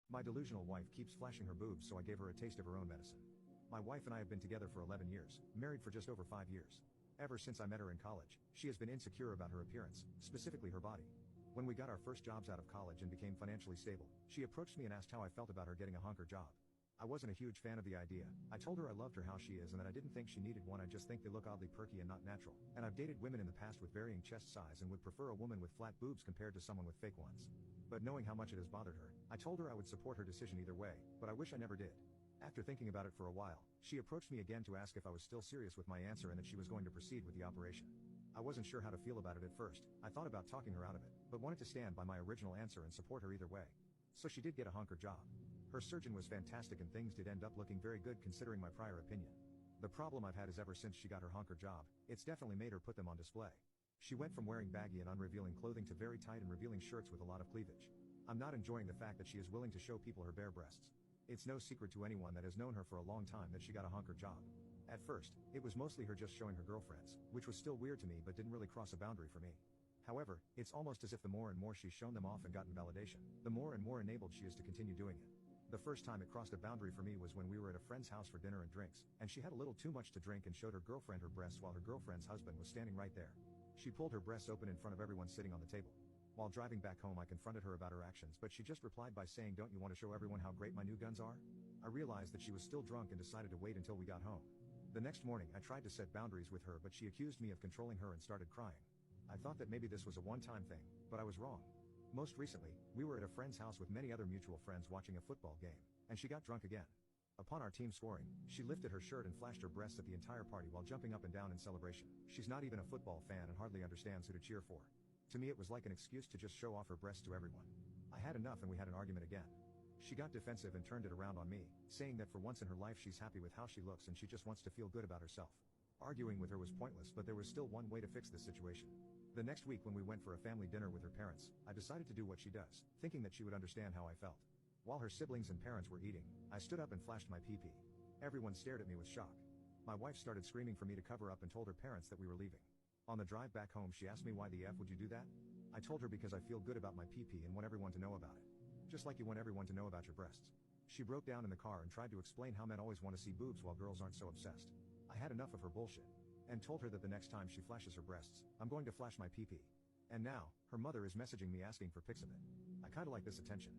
My delusional wife keeps flashing her boobs, so I gave her a taste of her own medicine. My wife and I have been together for 11 years, married for just over 5 years. Ever since I met her in college, she has been insecure about her appearance, specifically her body. When we got our first jobs out of college and became financially stable, she approached me and asked how I felt about her getting a honker job. I wasn't a huge fan of the idea. I told her I loved her how she is and that I didn't think she needed one. I just think they look oddly perky and not natural. And I've dated women in the past with varying chest size and would prefer a woman with flat boobs compared to someone with fake ones. But knowing how much it has bothered her, I told her I would support her decision either way, but I wish I never did. After thinking about it for a while, she approached me again to ask if I was still serious with my answer and that she was going to proceed with the operation. I wasn't sure how to feel about it at first. I thought about talking her out of it, but wanted to stand by my original answer and support her either way. So she did get a honker job. Her surgeon was fantastic and things did end up looking very good considering my prior opinion. The problem I've had is ever since she got her honker job, it's definitely made her put them on display. She went from wearing baggy and unrevealing clothing to very tight and revealing shirts with a lot of cleavage. I'm not enjoying the fact that she is willing to show people her bare breasts. It's no secret to anyone that has known her for a long time that she got a honker job. At first, it was mostly her just showing her girlfriends, which was still weird to me but didn't really cross a boundary for me. However, it's almost as if the more and more she's shown them off and gotten validation, the more and more enabled she is to continue doing it. The first time it crossed a boundary for me was when we were at a friend's house for dinner and drinks, and she had a little too much to drink and showed her girlfriend her breasts while her girlfriend's husband was standing right there. She pulled her breasts open in front of everyone sitting on the table. While driving back home I confronted her about her actions, but she just replied by saying, "Don't you want to show everyone how great my new guns are?" I realized that she was still drunk and decided to wait until we got home. The next morning I tried to set boundaries with her, but she accused me of controlling her and started crying. I thought that maybe this was a one-time thing, but I was wrong. Most recently, we were at a friend's house with many other mutual friends watching a football game, and she got drunk again. Upon our team scoring, she lifted her shirt and flashed her breasts at the entire party while jumping up and down in celebration. She's not even a football fan and hardly understands who to cheer for. To me it was like an excuse to just show off her breasts to everyone. I had enough and we had an argument again. She got defensive and turned it around on me, saying that for once in her life she's happy with how she looks and she just wants to feel good about herself. Arguing with her was pointless, but there was still one way to fix this situation. The next week when we went for a family dinner with her parents, I decided to do what she does, thinking that she would understand how I felt. While her siblings and parents were eating, I stood up and flashed my pee-pee. Everyone stared at me with shock. My wife started screaming for me to cover up and told her parents that we were leaving. On the drive back home she asked me, "Why the F would you do that?" I told her because I feel good about my pee-pee and want everyone to know about it. Just like you want everyone to know about your breasts. She broke down in the car and tried to explain how men always want to see boobs while girls aren't so obsessed. I had enough of her bullshit. And told her that the next time she flashes her breasts, I'm going to flash my pee-pee. And now, her mother is messaging me asking for pics of it. I kinda like this attention.